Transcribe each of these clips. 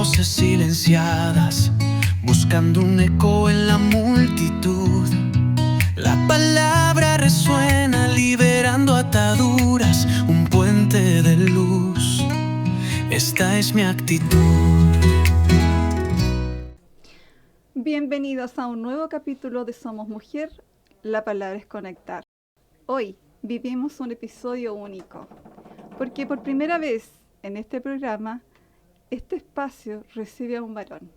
voces silenciadas, buscando un eco en la multitud. La palabra resuena, liberando ataduras, un puente de luz. Esta es mi actitud. Bienvenidos a un nuevo capítulo de Somos Mujer, la palabra es conectar. Hoy vivimos un episodio único, porque por primera vez en este programa, este espacio recibe a un varón,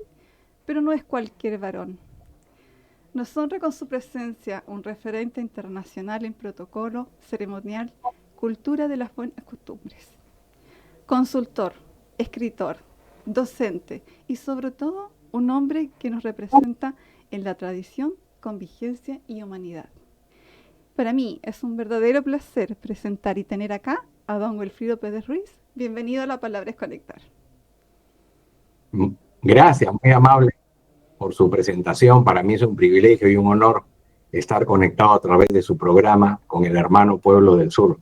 pero no es cualquier varón. Nos honra con su presencia un referente internacional en protocolo, ceremonial, cultura de las buenas costumbres. Consultor, escritor, docente y sobre todo un hombre que nos representa en la tradición con vigencia y humanidad. Para mí es un verdadero placer presentar y tener acá a don Wilfrido Pérez Ruiz. Bienvenido a La Palabra es Conectar. Gracias, muy amable por su presentación. Para mí es un privilegio y un honor estar conectado a través de su programa con el hermano pueblo del sur.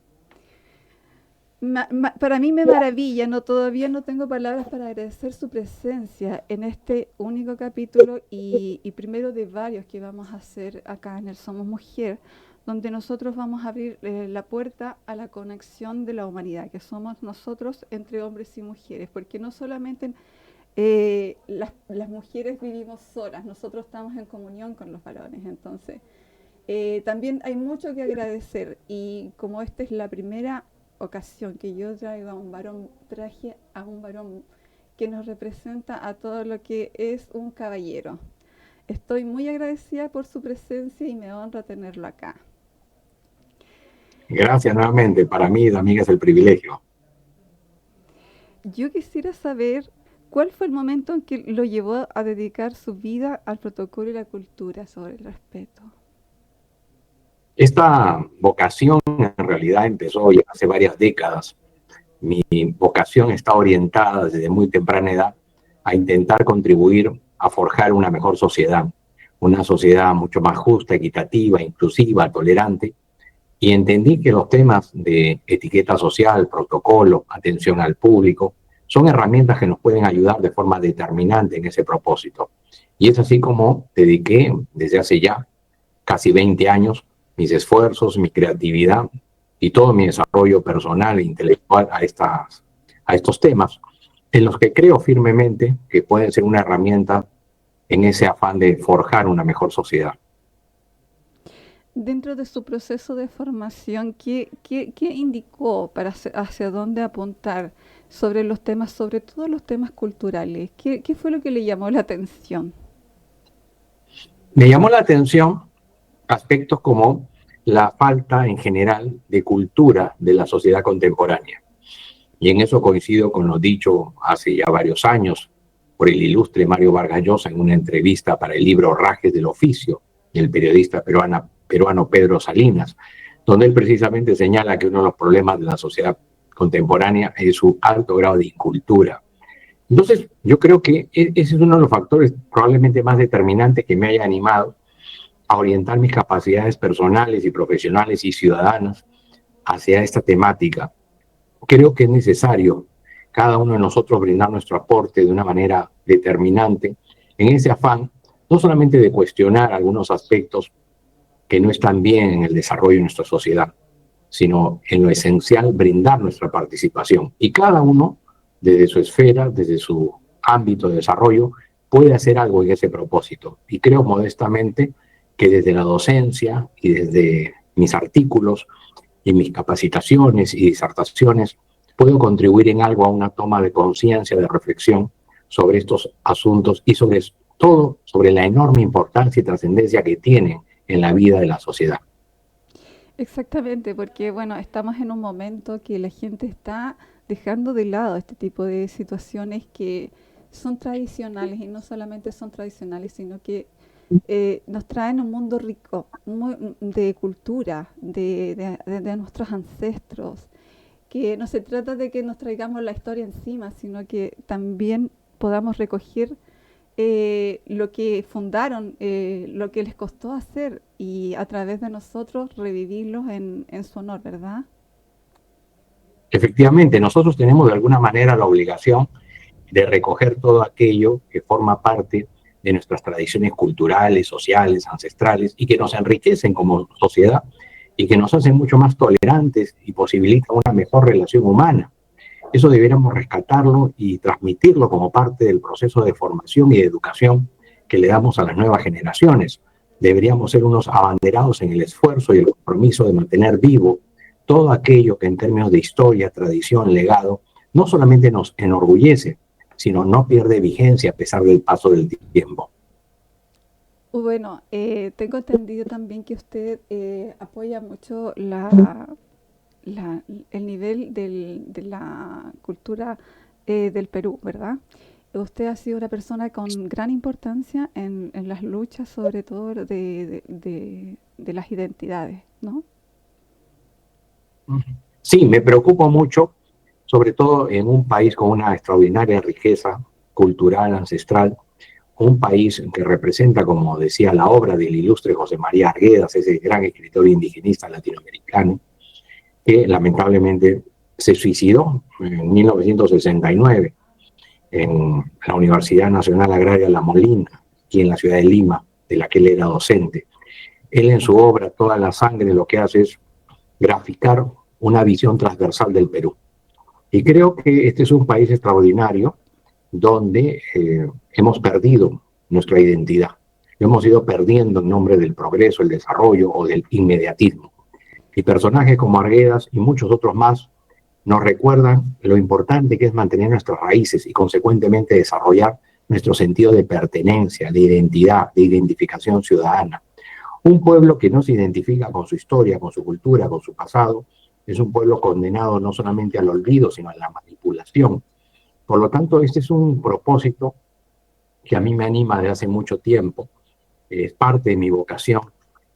Para mí me maravilla, todavía no tengo palabras para agradecer su presencia en este único capítulo y primero de varios que vamos a hacer acá en el Somos Mujer, donde nosotros vamos a abrir la puerta a la conexión de la humanidad, que somos nosotros entre hombres y mujeres, porque no solamente las mujeres vivimos solas, nosotros estamos en comunión con los varones, entonces también hay mucho que agradecer, y como esta es la primera ocasión que yo traje a un varón que nos representa a todo lo que es un caballero. Estoy muy agradecida por su presencia y me honra tenerlo acá. Gracias nuevamente, para mí también es el privilegio. Yo quisiera saber cuál fue el momento en que lo llevó a dedicar su vida al protocolo y la cultura sobre el respeto. Esta vocación en realidad empezó ya hace varias décadas. Mi vocación está orientada desde muy temprana edad a intentar contribuir a forjar una mejor sociedad, una sociedad mucho más justa, equitativa, inclusiva, tolerante, y entendí que los temas de etiqueta social, protocolo, atención al público, son herramientas que nos pueden ayudar de forma determinante en ese propósito. Y es así como dediqué desde hace ya casi 20 años mis esfuerzos, mi creatividad y todo mi desarrollo personal e intelectual a estos temas, en los que creo firmemente que pueden ser una herramienta en ese afán de forjar una mejor sociedad. Dentro de su proceso de formación, ¿qué indicó para hacia dónde apuntar sobre los temas, sobre todo los temas culturales? ¿Qué fue lo que le llamó la atención? Me llamó la atención aspectos como la falta en general de cultura de la sociedad contemporánea. Y en eso coincido con lo dicho hace ya varios años por el ilustre Mario Vargas Llosa en una entrevista para el libro Rajes del Oficio del periodista peruano Pedro Salinas, donde él precisamente señala que uno de los problemas de la sociedad contemporánea es su alto grado de incultura. Entonces, yo creo que ese es uno de los factores probablemente más determinantes que me haya animado a orientar mis capacidades personales y profesionales y ciudadanas hacia esta temática. Creo que es necesario cada uno de nosotros brindar nuestro aporte de una manera determinante en ese afán, no solamente de cuestionar algunos aspectos que no están bien en el desarrollo de nuestra sociedad, sino en lo esencial brindar nuestra participación. Y cada uno, desde su esfera, desde su ámbito de desarrollo, puede hacer algo en ese propósito. Y creo modestamente que desde la docencia y desde mis artículos y mis capacitaciones y disertaciones puedo contribuir en algo a una toma de conciencia, de reflexión sobre estos asuntos y sobre todo sobre la enorme importancia y trascendencia que tienen en la vida de la sociedad. Exactamente, porque bueno, estamos en un momento que la gente está dejando de lado este tipo de situaciones que son tradicionales, y no solamente son tradicionales, sino que nos traen un mundo rico de cultura, de nuestros ancestros, que no se trata de que nos traigamos la historia encima, sino que también podamos recoger lo que fundaron, lo que les costó hacer, y a través de nosotros revivirlos en su honor, ¿verdad? Efectivamente, nosotros tenemos de alguna manera la obligación de recoger todo aquello que forma parte de nuestras tradiciones culturales, sociales, ancestrales, y que nos enriquecen como sociedad y que nos hacen mucho más tolerantes y posibilitan una mejor relación humana. Eso debiéramos rescatarlo y transmitirlo como parte del proceso de formación y de educación que le damos a las nuevas generaciones. Deberíamos ser unos abanderados en el esfuerzo y el compromiso de mantener vivo todo aquello que en términos de historia, tradición, legado, no solamente nos enorgullece, sino no pierde vigencia a pesar del paso del tiempo. Bueno, tengo entendido también que usted apoya mucho el nivel de la cultura del Perú, ¿verdad? Usted ha sido una persona con gran importancia en las luchas, sobre todo de las identidades, ¿no? Sí, me preocupo mucho, sobre todo en un país con una extraordinaria riqueza cultural, ancestral, un país que representa, como decía la obra del ilustre José María Arguedas, ese gran escritor indigenista latinoamericano, que lamentablemente se suicidó en 1969 en la Universidad Nacional Agraria La Molina, aquí en la ciudad de Lima, de la que él era docente. Él en su obra Toda la Sangre lo que hace es graficar una visión transversal del Perú. Y creo que este es un país extraordinario donde hemos perdido nuestra identidad. Lo hemos ido perdiendo en nombre del progreso, el desarrollo o del inmediatismo. Y personajes como Arguedas y muchos otros más nos recuerdan lo importante que es mantener nuestras raíces y consecuentemente desarrollar nuestro sentido de pertenencia, de identidad, de identificación ciudadana. Un pueblo que no se identifica con su historia, con su cultura, con su pasado, es un pueblo condenado no solamente al olvido, sino a la manipulación. Por lo tanto, este es un propósito que a mí me anima de hace mucho tiempo, es parte de mi vocación,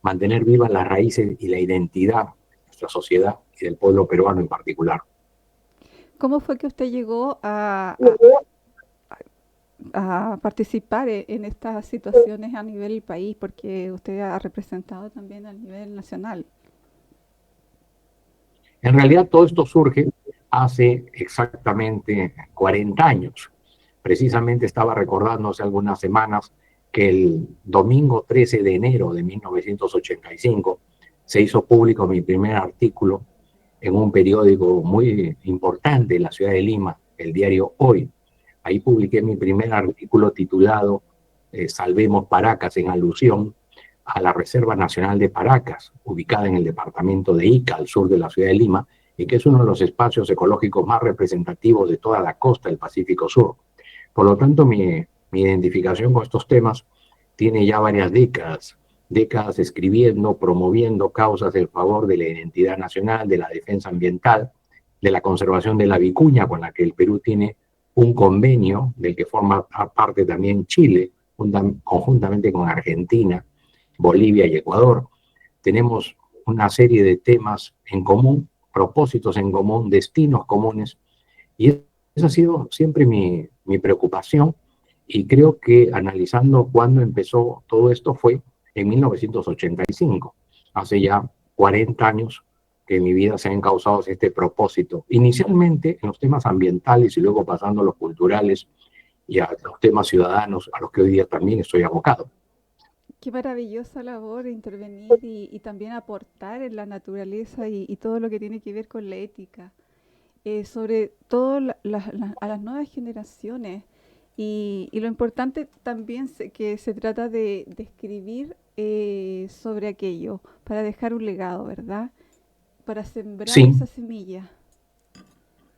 mantener vivas las raíces y la identidad de nuestra sociedad y del pueblo peruano en particular. ¿Cómo fue que usted llegó a participar en estas situaciones a nivel país? Porque usted ha representado también a nivel nacional. En realidad todo esto surge hace exactamente 40 años. Precisamente estaba recordando hace algunas semanas que el domingo 13 de enero de 1985 se hizo público mi primer artículo en un periódico muy importante en la ciudad de Lima, el diario Hoy. Ahí publiqué mi primer artículo titulado Salvemos Paracas, en alusión a la Reserva Nacional de Paracas, ubicada en el departamento de Ica, al sur de la ciudad de Lima, y que es uno de los espacios ecológicos más representativos de toda la costa del Pacífico Sur. Por lo tanto, mi identificación con estos temas tiene ya varias décadas escribiendo, promoviendo causas en favor de la identidad nacional, de la defensa ambiental, de la conservación de la vicuña, con la que el Perú tiene un convenio del que forma parte también Chile, conjuntamente con Argentina, Bolivia y Ecuador. Tenemos una serie de temas en común, propósitos en común, destinos comunes, y esa ha sido siempre mi preocupación, y creo que analizando cuándo empezó todo esto fue en 1985, hace ya 40 años que en mi vida se ha encauzado este propósito, inicialmente en los temas ambientales y luego pasando a los culturales y a los temas ciudadanos, a los que hoy día también estoy abocado. Qué maravillosa labor intervenir y también aportar en la naturaleza y todo lo que tiene que ver con la ética. Sobre todo a las nuevas generaciones y lo importante también que se trata de escribir sobre aquello para dejar un legado, ¿verdad? Para sembrar Sí, esa semilla.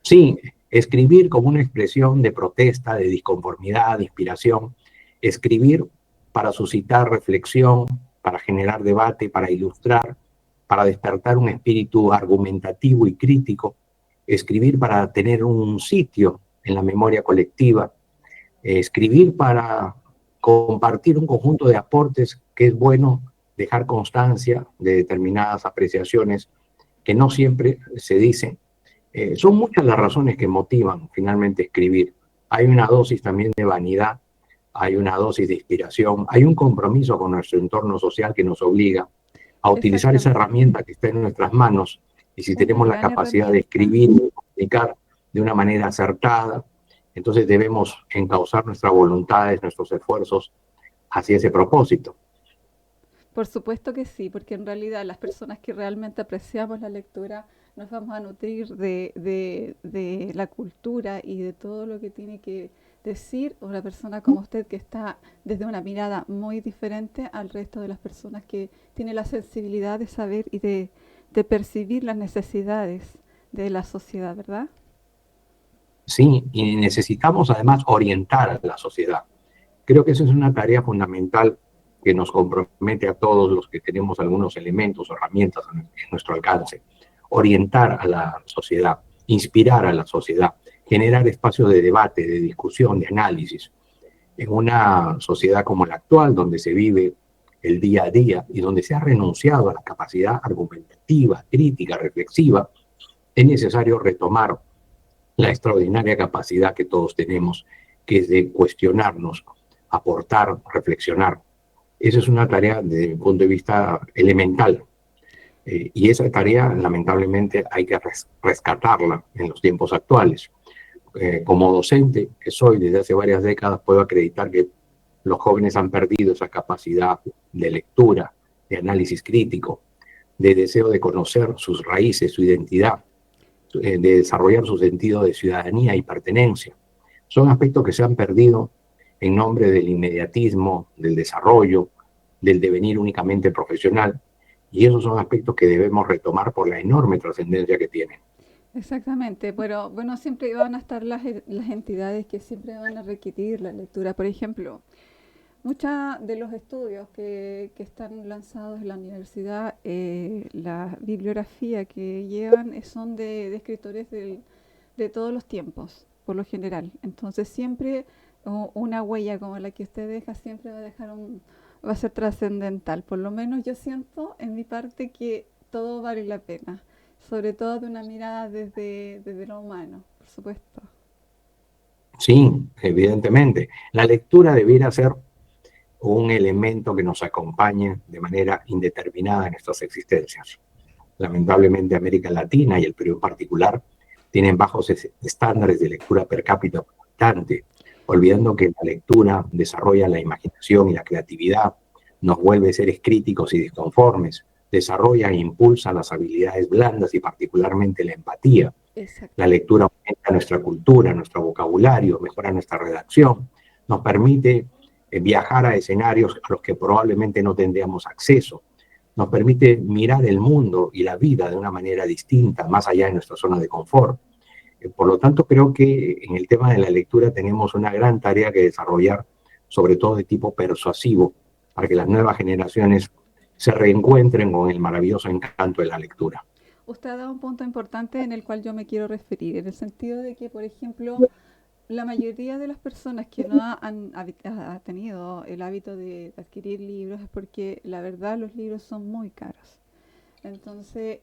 sí, escribir como una expresión de protesta, de disconformidad, de inspiración, escribir para suscitar reflexión, para generar debate, para ilustrar, para despertar un espíritu argumentativo y crítico, escribir para tener un sitio en la memoria colectiva, escribir para compartir un conjunto de aportes que es bueno dejar constancia de determinadas apreciaciones que no siempre se dicen. Son muchas las razones que motivan finalmente escribir. Hay una dosis también de vanidad, hay una dosis de inspiración, hay un compromiso con nuestro entorno social que nos obliga a utilizar esa herramienta que está en nuestras manos, y si tenemos la capacidad de escribir y comunicar de una manera acertada, Entonces debemos encauzar nuestras voluntades, nuestros esfuerzos hacia ese propósito. Por supuesto que sí, porque en realidad las personas que realmente apreciamos la lectura nos vamos a nutrir de la cultura y de todo lo que tiene que decir una persona como usted, que está desde una mirada muy diferente al resto de las personas que tiene la sensibilidad de saber y de percibir las necesidades de la sociedad, ¿verdad? Sí, y necesitamos además orientar a la sociedad. Creo que esa es una tarea fundamental que nos compromete a todos los que tenemos algunos elementos o herramientas en nuestro alcance. Orientar a la sociedad, inspirar a la sociedad, generar espacios de debate, de discusión, de análisis. En una sociedad como la actual, donde se vive el día a día y donde se ha renunciado a la capacidad argumentativa, crítica, reflexiva, es necesario retomar la extraordinaria capacidad que todos tenemos, que es de cuestionarnos, aportar, reflexionar. Esa es una tarea desde mi punto de vista elemental. Y esa tarea, lamentablemente, hay que rescatarla en los tiempos actuales. Como docente que soy desde hace varias décadas, puedo acreditar que los jóvenes han perdido esa capacidad de lectura, de análisis crítico, de deseo de conocer sus raíces, su identidad, de desarrollar su sentido de ciudadanía y pertenencia. Son aspectos que se han perdido en nombre del inmediatismo, del desarrollo, del devenir únicamente profesional, y esos son aspectos que debemos retomar por la enorme trascendencia que tienen. Exactamente, pero bueno, siempre van a estar las entidades que siempre van a requerir la lectura. Por ejemplo, muchos de los estudios que están lanzados en la universidad, la bibliografía que llevan son de escritores de todos los tiempos, por lo general. Entonces siempre una huella como la que usted deja siempre va a dejar va a ser trascendental. Por lo menos yo siento en mi parte que todo vale la pena, sobre todo de una mirada desde lo humano, por supuesto. Sí, evidentemente. La lectura debiera ser un elemento que nos acompañe de manera indeterminada en nuestras existencias. Lamentablemente América Latina y el Perú en particular tienen bajos estándares de lectura per cápita por habitante, olvidando que la lectura desarrolla la imaginación y la creatividad, nos vuelve seres críticos y disconformes, desarrolla e impulsa las habilidades blandas y particularmente la empatía. Exacto. La lectura aumenta nuestra cultura, nuestro vocabulario, mejora nuestra redacción, nos permite viajar a escenarios a los que probablemente no tendríamos acceso, nos permite mirar el mundo y la vida de una manera distinta, más allá de nuestra zona de confort. Por lo tanto, creo que en el tema de la lectura tenemos una gran tarea que desarrollar, sobre todo de tipo persuasivo, para que las nuevas generaciones se reencuentren con el maravilloso encanto de la lectura. Usted ha dado un punto importante en el cual yo me quiero referir, en el sentido de que, por ejemplo, la mayoría de las personas que no ha tenido el hábito de adquirir libros es porque la verdad los libros son muy caros. Entonces,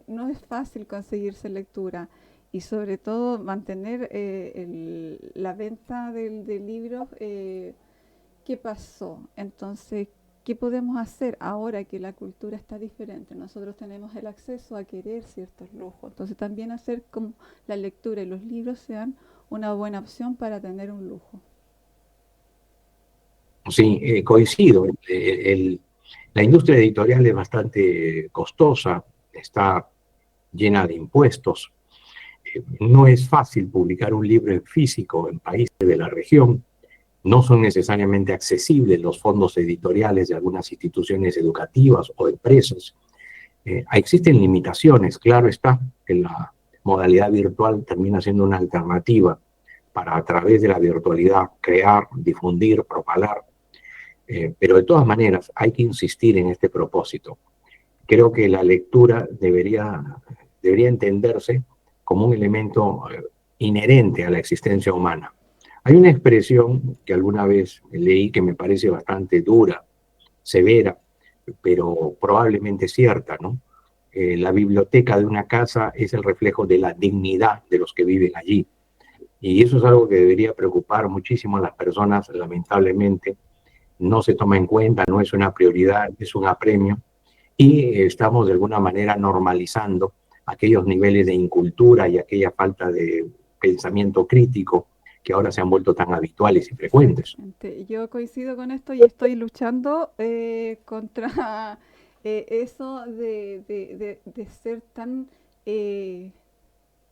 no es fácil conseguirse lectura y sobre todo mantener la venta de libros. ¿Qué pasó? Entonces, ¿qué podemos hacer ahora que la cultura está diferente? Nosotros tenemos el acceso a querer ciertos lujos. Entonces, también hacer como la lectura y los libros sean una buena opción para tener un lujo. Sí, coincido. La industria editorial es bastante costosa, está llena de impuestos. No es fácil publicar un libro en físico en países de la región. No son necesariamente accesibles los fondos editoriales de algunas instituciones educativas o empresas. Existen limitaciones, claro está, que la modalidad virtual termina siendo una alternativa para, a través de la virtualidad, crear, difundir, propagar. Pero de todas maneras hay que insistir en este propósito. Creo que la lectura debería entenderse como un elemento inherente a la existencia humana. Hay una expresión que alguna vez leí que me parece bastante dura, severa, pero probablemente cierta, ¿no? La biblioteca de una casa es el reflejo de la dignidad de los que viven allí. Y eso es algo que debería preocupar muchísimo a las personas, lamentablemente. No se toma en cuenta, no es una prioridad, es un apremio. Y estamos de alguna manera normalizando aquellos niveles de incultura y aquella falta de pensamiento crítico que ahora se han vuelto tan habituales y frecuentes. Exactamente. Yo coincido con esto y estoy luchando contra eso de ser tan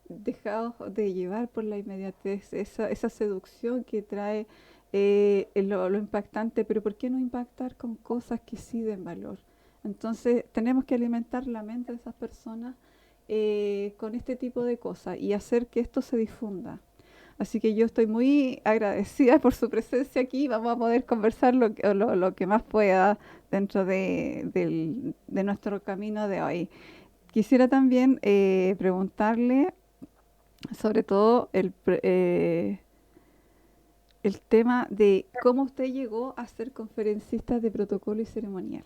dejados de llevar por la inmediatez, esa seducción que trae lo impactante, pero ¿por qué no impactar con cosas que sí den valor? Entonces tenemos que alimentar la mente de esas personas con este tipo de cosas y hacer que esto se difunda. Así que yo estoy muy agradecida por su presencia aquí. Vamos a poder conversar lo que más pueda dentro de nuestro camino de hoy. Quisiera también preguntarle sobre todo el tema de cómo usted llegó a ser conferencista de protocolo y ceremonial.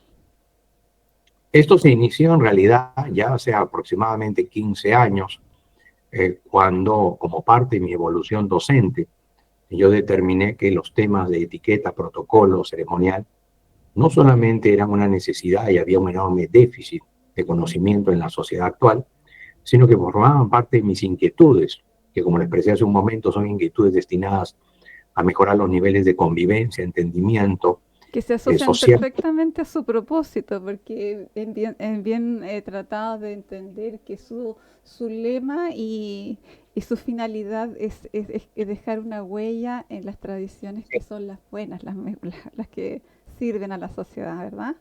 Esto se inició en realidad ya hace aproximadamente 15 años, cuando, como parte de mi evolución docente, yo determiné que los temas de etiqueta, protocolo, ceremonial, no solamente eran una necesidad y había un enorme déficit de conocimiento en la sociedad actual, sino que formaban parte de mis inquietudes, que como les expresé hace un momento, son inquietudes destinadas a mejorar los niveles de convivencia, entendimiento Que se asocian social. perfectamente a su propósito, porque en bien tratado de entender que su lema y su finalidad es dejar una huella en las tradiciones que son las buenas, las que sirven a la sociedad, ¿verdad?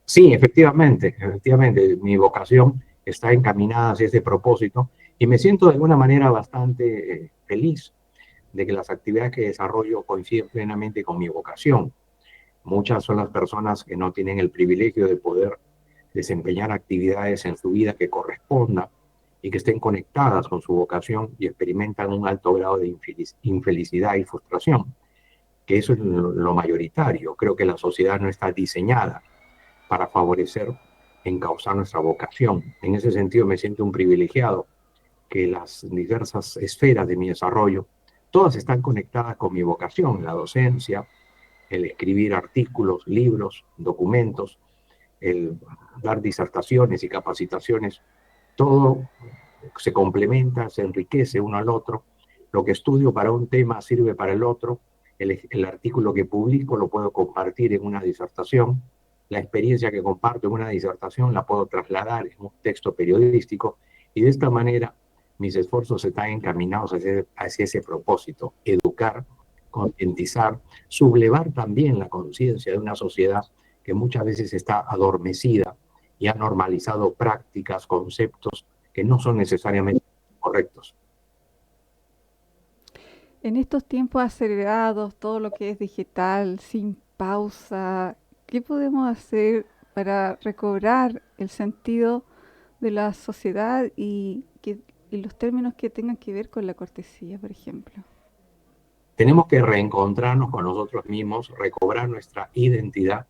Sí, efectivamente, mi vocación está encaminada hacia ese propósito y me siento de alguna manera bastante feliz de que las actividades que desarrollo coinciden plenamente con mi vocación. Muchas son las personas que no tienen el privilegio de poder desempeñar actividades en su vida que corresponda y que estén conectadas con su vocación y experimentan un alto grado de infelicidad y frustración, que eso es lo mayoritario. Creo que la sociedad no está diseñada para favorecer, encauzar nuestra vocación. En ese sentido me siento un privilegiado que las diversas esferas de mi desarrollo, todas están conectadas con mi vocación, la docencia, el escribir artículos, libros, documentos, el dar disertaciones y capacitaciones, todo se complementa, se enriquece uno al otro. Lo que estudio para un tema sirve para el otro. El artículo que publico lo puedo compartir en una disertación. La experiencia que comparto en una disertación la puedo trasladar en un texto periodístico y de esta manera mis esfuerzos están encaminados hacia ese propósito, educar, concientizar, sublevar también la conciencia de una sociedad que muchas veces está adormecida y ha normalizado prácticas, conceptos que no son necesariamente correctos. En estos tiempos acelerados, todo lo que es digital, sin pausa, ¿qué podemos hacer para recobrar el sentido de la sociedad y los términos que tengan que ver con la cortesía, por ejemplo? Tenemos que reencontrarnos con nosotros mismos, recobrar nuestra identidad,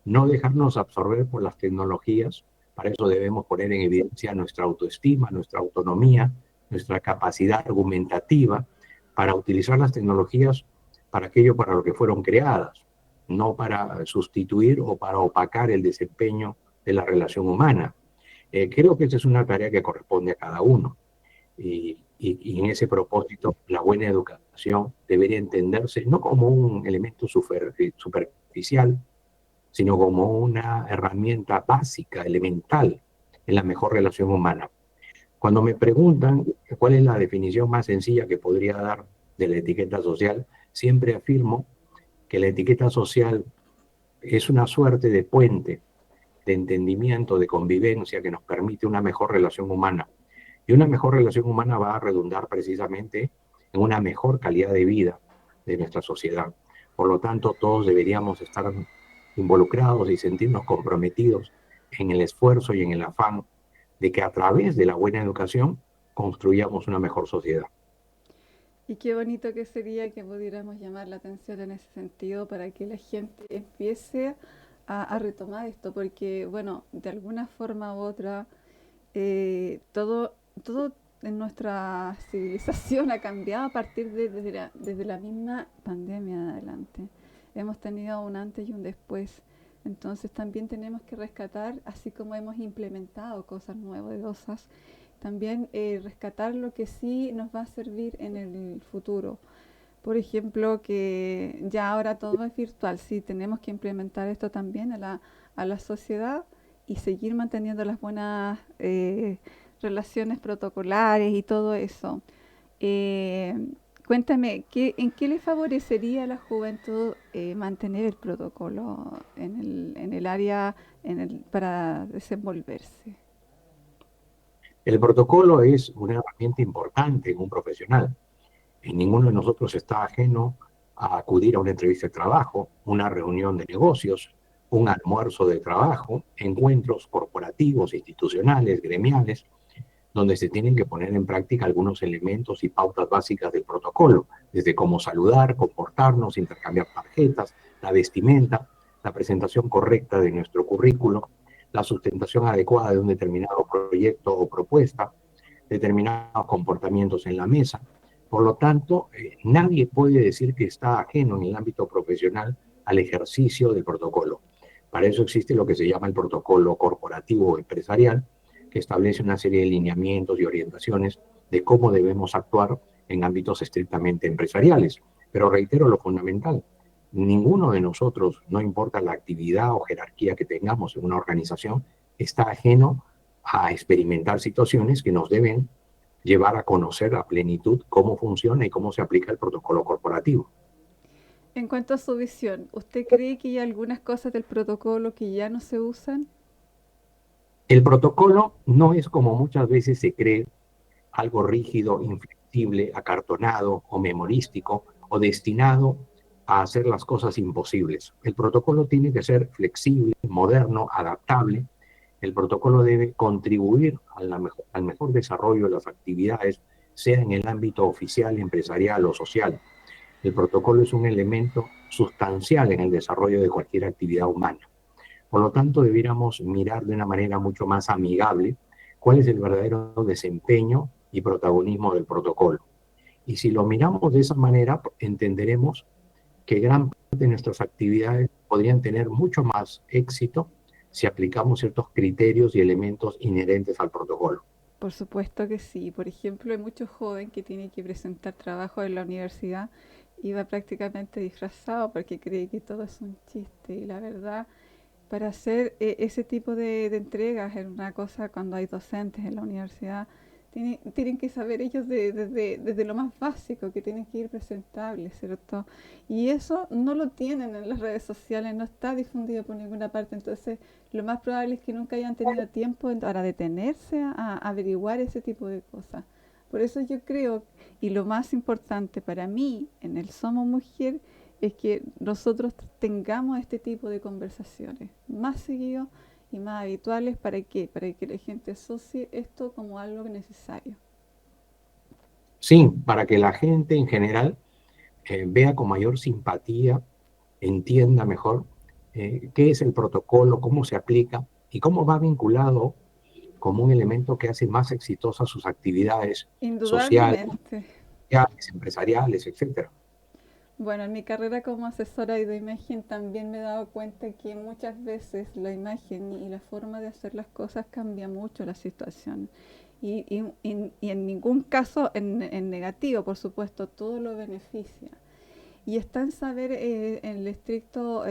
no dejarnos absorber por las tecnologías. Para eso debemos poner en evidencia nuestra autoestima, nuestra autonomía, nuestra capacidad argumentativa para utilizar las tecnologías para aquello para lo que fueron creadas, no para sustituir o para opacar el desempeño de la relación humana. Creo que esa es una tarea que corresponde a cada uno. Y en ese propósito, la buena educación debería entenderse no como un elemento superficial, sino como una herramienta básica, elemental, en la mejor relación humana. Cuando me preguntan cuál es la definición más sencilla que podría dar de la etiqueta social, siempre afirmo que la etiqueta social es una suerte de puente de entendimiento, de convivencia que nos permite una mejor relación humana. Y una mejor relación humana va a redundar precisamente en una mejor calidad de vida de nuestra sociedad. Por lo tanto, todos deberíamos estar involucrados y sentirnos comprometidos en el esfuerzo y en el afán de que a través de la buena educación construyamos una mejor sociedad. Y qué bonito que sería que pudiéramos llamar la atención en ese sentido para que la gente empiece a retomar esto, porque, bueno, de alguna forma u otra, todo en nuestra civilización ha cambiado a partir desde la misma pandemia en adelante. Hemos tenido un antes y un después. Entonces también tenemos que rescatar, así como hemos implementado cosas novedosas, también rescatar lo que sí nos va a servir en el futuro. Por ejemplo, que ya ahora todo es virtual, sí, tenemos que implementar esto también a la sociedad y seguir manteniendo las buenas relaciones protocolares y todo eso. Eh, Cuéntame, ¿en qué le favorecería a la juventud mantener el protocolo en el área para desenvolverse? El protocolo es una herramienta importante en un profesional. Ninguno de nosotros está ajeno a acudir a una entrevista de trabajo, una reunión de negocios, un almuerzo de trabajo, encuentros corporativos, institucionales, gremiales, donde se tienen que poner en práctica algunos elementos y pautas básicas del protocolo, desde cómo saludar, comportarnos, intercambiar tarjetas, la vestimenta, la presentación correcta de nuestro currículo, la sustentación adecuada de un determinado proyecto o propuesta, determinados comportamientos en la mesa. Por lo tanto, nadie puede decir que está ajeno en el ámbito profesional al ejercicio del protocolo. Para eso existe lo que se llama el protocolo corporativo o empresarial, que establece una serie de lineamientos y orientaciones de cómo debemos actuar en ámbitos estrictamente empresariales. Pero reitero lo fundamental, ninguno de nosotros, no importa la actividad o jerarquía que tengamos en una organización, está ajeno a experimentar situaciones que nos deben llevar a conocer a plenitud cómo funciona y cómo se aplica el protocolo corporativo. En cuanto a su visión, ¿usted cree que hay algunas cosas del protocolo que ya no se usan? El protocolo no es, como muchas veces se cree, algo rígido, inflexible, acartonado o memorístico o destinado a hacer las cosas imposibles. El protocolo tiene que ser flexible, moderno, adaptable. El protocolo debe contribuir al mejor desarrollo de las actividades, sea en el ámbito oficial, empresarial o social. El protocolo es un elemento sustancial en el desarrollo de cualquier actividad humana. Por lo tanto, debiéramos mirar de una manera mucho más amigable cuál es el verdadero desempeño y protagonismo del protocolo. Y si lo miramos de esa manera, entenderemos que gran parte de nuestras actividades podrían tener mucho más éxito si aplicamos ciertos criterios y elementos inherentes al protocolo. Por supuesto que sí. Por ejemplo, hay muchos jóvenes que tienen que presentar trabajo en la universidad y va prácticamente disfrazado porque cree que todo es un chiste. Y la verdad, para hacer ese tipo de entregas en una cosa cuando hay docentes en la universidad, tienen que saber ellos desde lo más básico, que tienen que ir presentables, ¿cierto? Y eso no lo tienen en las redes sociales, no está difundido por ninguna parte, entonces lo más probable es que nunca hayan tenido tiempo para detenerse a averiguar ese tipo de cosas. Por eso yo creo, y lo más importante para mí en el Somos Mujer, es que nosotros tengamos este tipo de conversaciones más seguido y más habituales. ¿Para qué? Para que la gente asocie esto como algo necesario. Sí, para que la gente en general vea con mayor simpatía, entienda mejor qué es el protocolo, cómo se aplica y cómo va vinculado como un elemento que hace más exitosas sus actividades sociales, Indudablemente. empresariales, etcétera. Bueno, en mi carrera como asesora de imagen también me he dado cuenta que muchas veces la imagen y la forma de hacer las cosas cambia mucho la situación. Y en ningún caso en negativo, por supuesto, todo lo beneficia. Y está en saber en el estricto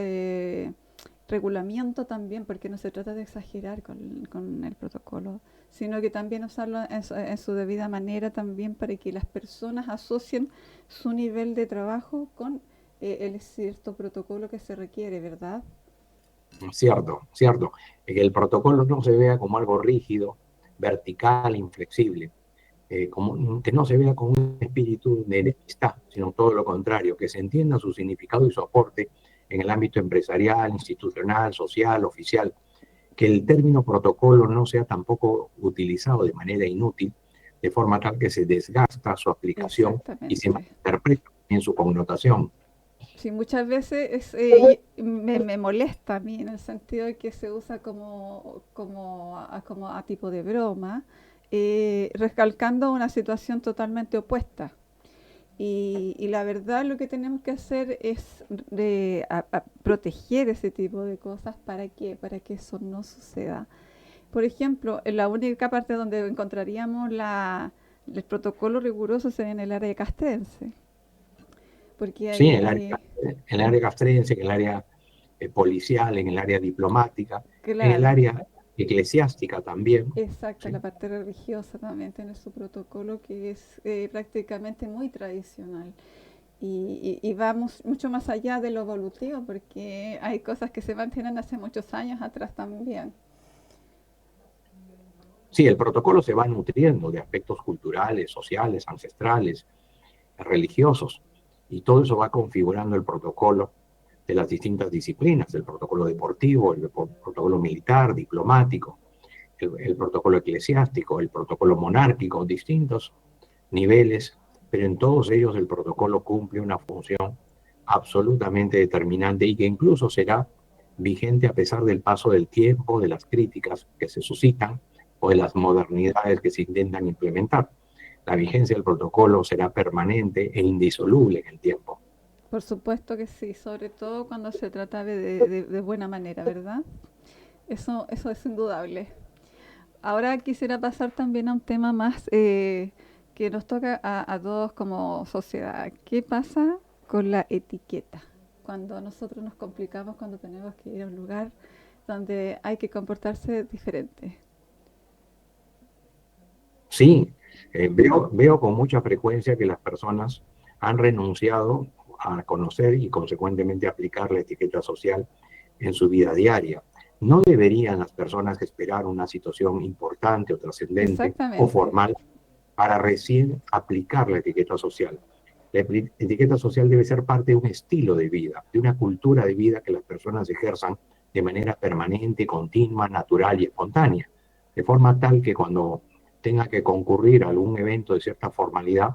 regulamiento también, porque no se trata de exagerar con el protocolo, sino que también usarlo en su debida manera también para que las personas asocien su nivel de trabajo con el cierto protocolo que se requiere, ¿verdad? Cierto, cierto. Que el protocolo no se vea como algo rígido, vertical, inflexible, que no se vea con un espíritu de enemistad, sino todo lo contrario, que se entienda su significado y su aporte en el ámbito empresarial, institucional, social, oficial, que el término protocolo no sea tampoco utilizado de manera inútil, de forma tal que se desgasta su aplicación y se Exactamente. malinterpreta en su connotación. Sí, muchas veces me molesta a mí en el sentido de que se usa como a tipo de broma, recalcando una situación totalmente opuesta. Y la verdad lo que tenemos que hacer es proteger ese tipo de cosas para que eso no suceda. Por ejemplo, en la única parte donde encontraríamos el protocolo riguroso sería en el área castrense. Porque Sí, hay, en el área castrense, en el área policial, en el área diplomática, en el claro, área eclesiástica también. exacto, ¿Sí? la parte religiosa también tiene su protocolo que es prácticamente muy tradicional. Y vamos mucho más allá de lo evolutivo, porque hay cosas que se mantienen hace muchos años atrás también. Sí, el protocolo se va nutriendo de aspectos culturales, sociales, ancestrales, religiosos, y todo eso va configurando el protocolo de las distintas disciplinas, el protocolo deportivo, el protocolo militar, diplomático, el protocolo eclesiástico, el protocolo monárquico, distintos niveles, pero en todos ellos el protocolo cumple una función absolutamente determinante y que incluso será vigente a pesar del paso del tiempo, de las críticas que se suscitan o de las modernidades que se intentan implementar. La vigencia del protocolo será permanente e indisoluble en el tiempo. Por supuesto que sí, sobre todo cuando se trata de buena manera, ¿verdad? Eso es indudable. Ahora quisiera pasar también a un tema más que nos toca a todos como sociedad. ¿Qué pasa con la etiqueta? Cuando nosotros nos complicamos, cuando tenemos que ir a un lugar donde hay que comportarse diferente. Sí, veo con mucha frecuencia que las personas han renunciado a conocer y consecuentemente aplicar la etiqueta social en su vida diaria. No deberían las personas esperar una situación importante o trascendente o Exactamente. formal para recién aplicar la etiqueta social. La etiqueta social debe ser parte de un estilo de vida, de una cultura de vida que las personas ejerzan de manera permanente, continua, natural y espontánea, de forma tal que cuando tenga que concurrir a algún evento de cierta formalidad,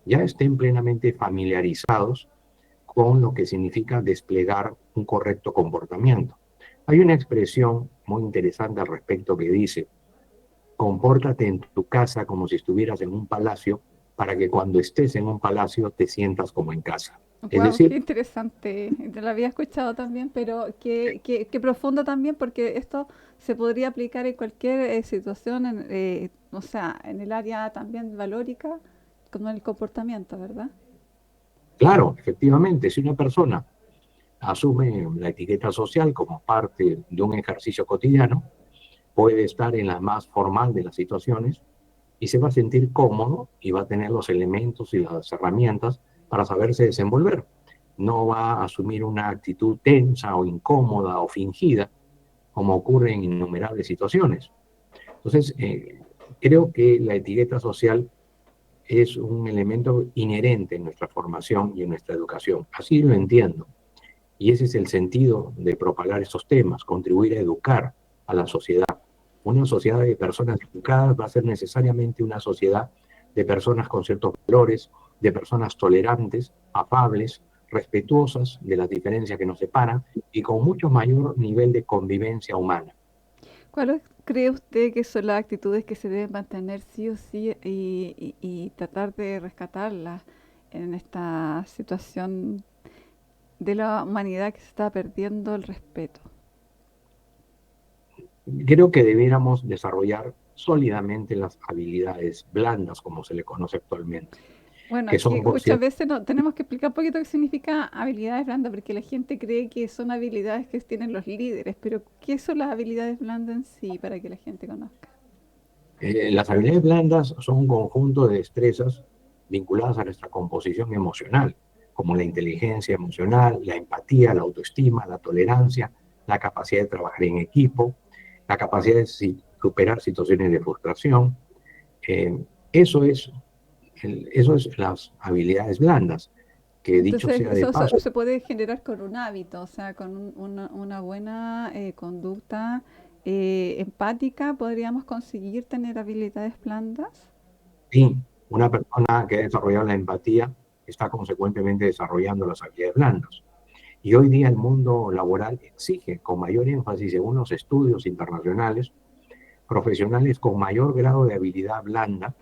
ya estén plenamente familiarizados con lo que significa desplegar un correcto comportamiento. Hay una expresión muy interesante al respecto que dice: compórtate en tu casa como si estuvieras en un palacio para que cuando estés en un palacio te sientas como en casa. Es Wow, qué decir, interesante. Te lo había escuchado también, pero qué profundo también, porque esto se podría aplicar en cualquier situación, o sea, en el área también valórica, como en el comportamiento, ¿verdad? claro, efectivamente, si una persona asume la etiqueta social como parte de un ejercicio cotidiano, puede estar en la más formal de las situaciones y se va a sentir cómodo y va a tener los elementos y las herramientas para saberse desenvolver. No va a asumir una actitud tensa o incómoda o fingida, como ocurre en innumerables situaciones. Entonces, creo que la etiqueta social es un elemento inherente en nuestra formación y en nuestra educación. Así lo entiendo. Y ese es el sentido de propagar estos temas, contribuir a educar a la sociedad. Una sociedad de personas educadas va a ser necesariamente una sociedad de personas con ciertos valores, de personas tolerantes, afables, respetuosas de las diferencias que nos separan y con mucho mayor nivel de convivencia humana. ¿Cuáles cree usted que son las actitudes que se deben mantener sí o sí y tratar de rescatarlas en esta situación de la humanidad que se está perdiendo el respeto? Creo que debiéramos desarrollar sólidamente las habilidades blandas, como se le conoce actualmente, Bueno, que aquí son, por muchas cierto, veces no, tenemos que explicar un poquito qué significa habilidades blandas, porque la gente cree que son habilidades que tienen los líderes, pero ¿qué son las habilidades blandas en sí para que la gente conozca? las habilidades blandas son un conjunto de destrezas vinculadas a nuestra composición emocional, como la inteligencia emocional, la empatía, la autoestima, la tolerancia, la capacidad de trabajar en equipo, la capacidad de superar situaciones de frustración. Eh, eso es, eso es las habilidades blandas, que dicho Entonces, sea de eso paso, se puede generar con un hábito, o sea, con una buena conducta empática, podríamos conseguir tener habilidades blandas. sí, una persona que ha desarrollado la empatía está consecuentemente desarrollando las habilidades blandas. Y hoy día el mundo laboral exige con mayor énfasis, según los estudios internacionales, profesionales con mayor grado de habilidad blanda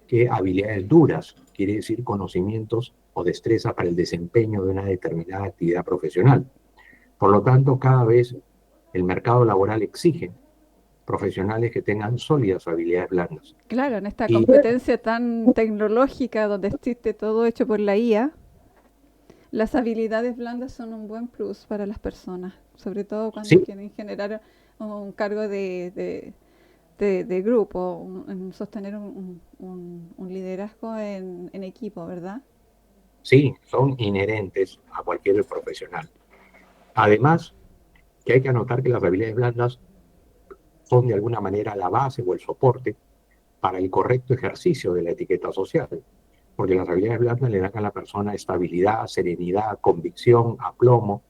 que habilidades duras, quiere decir conocimientos o destreza para el desempeño de una determinada actividad profesional. Por lo tanto, cada vez el mercado laboral exige profesionales que tengan sólidas habilidades blandas. Claro, en esta Y competencia tan tecnológica donde existe todo hecho por la IA, Las habilidades blandas son un buen plus para las personas, sobre todo cuando Sí, quieren generar un cargo de grupo, sostener un liderazgo en equipo, ¿verdad? sí, son inherentes a cualquier profesional. Además, que hay que anotar que las habilidades blandas son de alguna manera la base o el soporte para el correcto ejercicio de la etiqueta social, porque las habilidades blandas le dan a la persona estabilidad, serenidad, convicción, aplomo,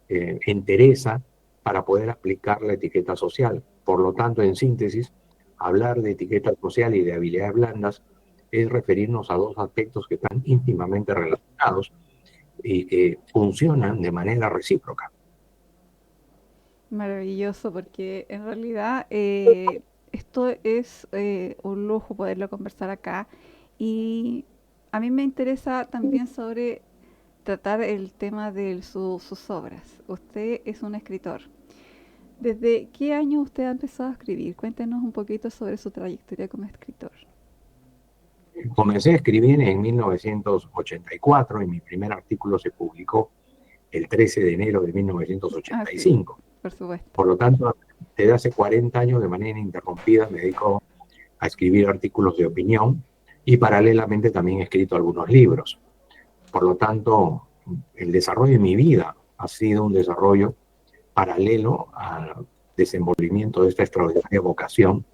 entereza para poder aplicar la etiqueta social. Por lo tanto, en síntesis, hablar de etiqueta social y de habilidades blandas es referirnos a dos aspectos que están íntimamente relacionados y que funcionan de manera recíproca. Maravilloso, porque en realidad esto es un lujo poderlo conversar acá y a mí me interesa también sobre tratar el tema de sus obras. Usted es un escritor. ¿Desde qué año usted ha empezado a escribir? Cuéntenos un poquito sobre su trayectoria como escritor. Comencé a escribir en 1984 y mi primer artículo se publicó el 13 de enero de Ah, sí, 1985. por supuesto. Por lo tanto, desde hace 40 años de manera ininterrumpida me dedico a escribir artículos de opinión y paralelamente también he escrito algunos libros. Por lo tanto, el desarrollo de mi vida ha sido un desarrollo paralelo al desenvolvimiento de esta extraordinaria vocación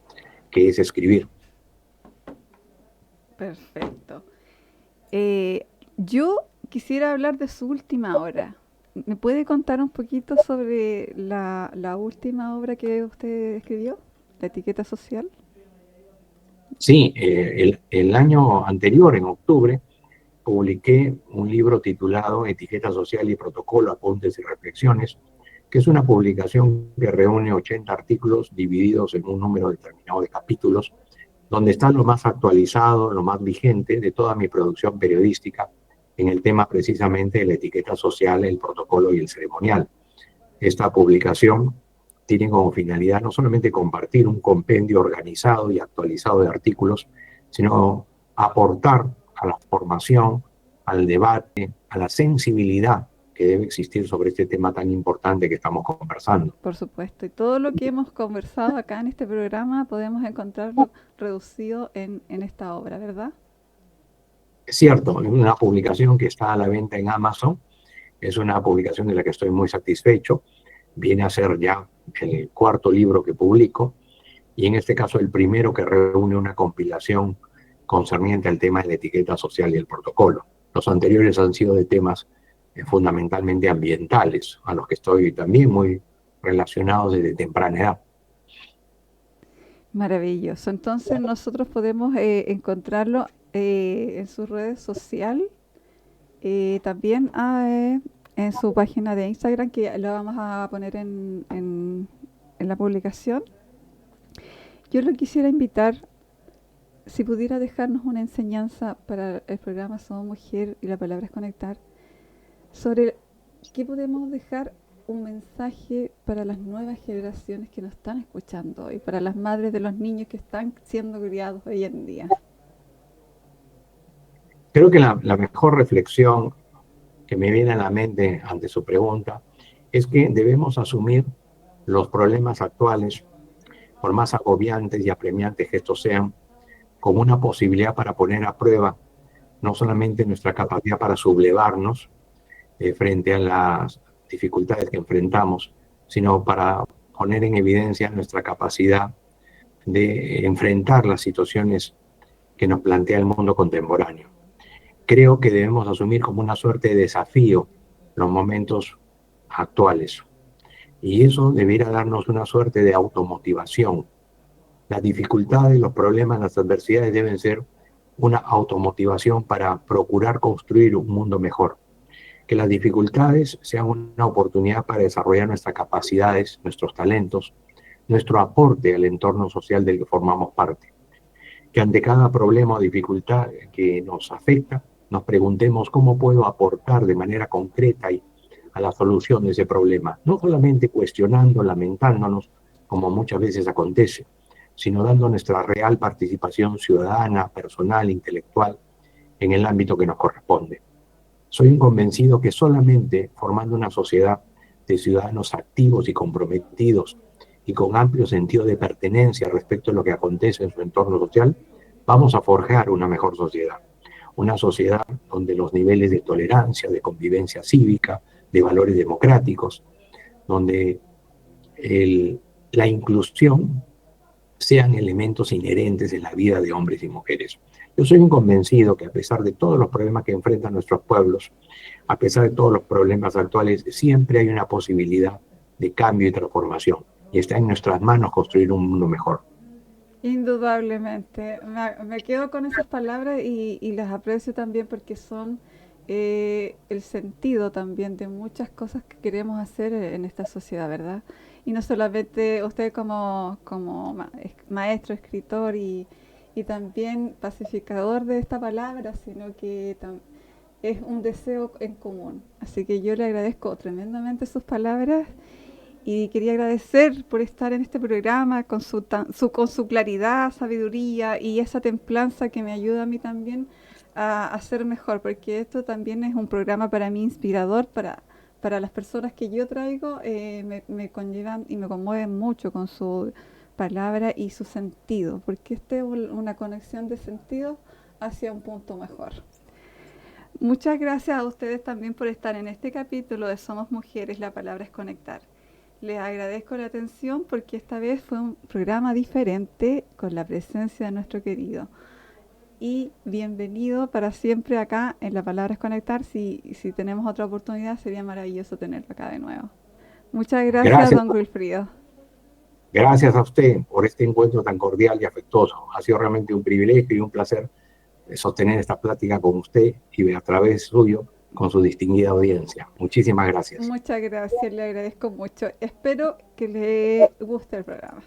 que es escribir. Perfecto. Yo quisiera hablar de su última obra. ¿Me puede contar un poquito sobre la última obra que usted escribió? La etiqueta social. Sí, el año anterior, en octubre, publiqué un libro titulado Etiqueta Social y Protocolo, Apuntes y Reflexiones, que es una publicación que reúne 80 artículos divididos en un número determinado de capítulos, donde está lo más actualizado, lo más vigente de toda mi producción periodística en el tema precisamente de la etiqueta social, el protocolo y el ceremonial. Esta publicación tiene como finalidad no solamente compartir un compendio organizado y actualizado de artículos, sino aportar a la formación, al debate, a la sensibilidad que debe existir sobre este tema tan importante que estamos conversando. Por supuesto. Y todo lo que hemos conversado acá en este programa podemos encontrarlo reducido en esta obra, ¿verdad? Es cierto, es una publicación que está a la venta en Amazon, es una publicación de la que estoy muy satisfecho, viene a ser ya el cuarto libro que publico, y en este caso el primero que reúne una compilación concerniente al tema de la etiqueta social y el protocolo. Los anteriores han sido de temas fundamentalmente ambientales, a los que estoy también muy relacionado desde temprana edad. Maravilloso. Entonces nosotros podemos encontrarlo en sus redes sociales, también en su página de Instagram, que lo vamos a poner en la publicación. Yo lo quisiera invitar, si pudiera dejarnos una enseñanza para el programa Somos Mujer y la palabra es conectar, sobre qué podemos dejar un mensaje para las nuevas generaciones que nos están escuchando y para las madres de los niños que están siendo criados hoy en día. Creo que la mejor reflexión que me viene a la mente ante su pregunta es que debemos asumir los problemas actuales, por más agobiantes y apremiantes que estos sean, como una posibilidad para poner a prueba no solamente nuestra capacidad para sublevarnos frente a las dificultades que enfrentamos, sino para poner en evidencia nuestra capacidad de enfrentar las situaciones que nos plantea el mundo contemporáneo. Creo que debemos asumir como una suerte de desafío los momentos actuales. Y eso debiera darnos una suerte de automotivación. Las dificultades, los problemas, las adversidades deben ser una automotivación para procurar construir un mundo mejor. Que las dificultades sean una oportunidad para desarrollar nuestras capacidades, nuestros talentos, nuestro aporte al entorno social del que formamos parte. Que ante cada problema o dificultad que nos afecta, nos preguntemos cómo puedo aportar de manera concreta a la solución de ese problema. No solamente cuestionando, lamentándonos, como muchas veces acontece, sino dando nuestra real participación ciudadana, personal, intelectual, en el ámbito que nos corresponde. Soy un convencido que solamente formando una sociedad de ciudadanos activos y comprometidos y con amplio sentido de pertenencia respecto a lo que acontece en su entorno social, vamos a forjar una mejor sociedad. Una sociedad donde los niveles de tolerancia, de convivencia cívica, de valores democráticos, donde la inclusión sean elementos inherentes en la vida de hombres y mujeres. Yo soy un convencido que a pesar de todos los problemas que enfrentan nuestros pueblos, a pesar de todos los problemas actuales, siempre hay una posibilidad de cambio y transformación. Y está en nuestras manos construir un mundo mejor. Indudablemente. Me quedo con esas palabras y las aprecio también porque son el sentido también de muchas cosas que queremos hacer en esta sociedad, ¿verdad? Y no solamente usted como maestro, escritor y también pacificador de esta palabra, sino que es un deseo en común. Así que yo le agradezco tremendamente sus palabras y quería agradecer por estar en este programa con su claridad, sabiduría y esa templanza que me ayuda a mí también a ser mejor, porque esto también es un programa para mí inspirador, para las personas que yo traigo, me conllevan y me conmueven mucho con su palabra y su sentido, porque esta es una conexión de sentido hacia un punto mejor. Muchas gracias a ustedes también por estar en este capítulo de Somos Mujeres, la palabra es conectar. Les agradezco la atención porque esta vez fue un programa diferente con la presencia de nuestro querido. Y bienvenido para siempre acá en La Palabra es Conectar. Si tenemos otra oportunidad, sería maravilloso tenerlo acá de nuevo. Muchas gracias, don Wilfrido. Gracias a usted por este encuentro tan cordial y afectuoso. Ha sido realmente un privilegio y un placer sostener esta plática con usted y a través suyo con su distinguida audiencia. Muchísimas gracias. Muchas gracias, le agradezco mucho. Espero que le guste el programa.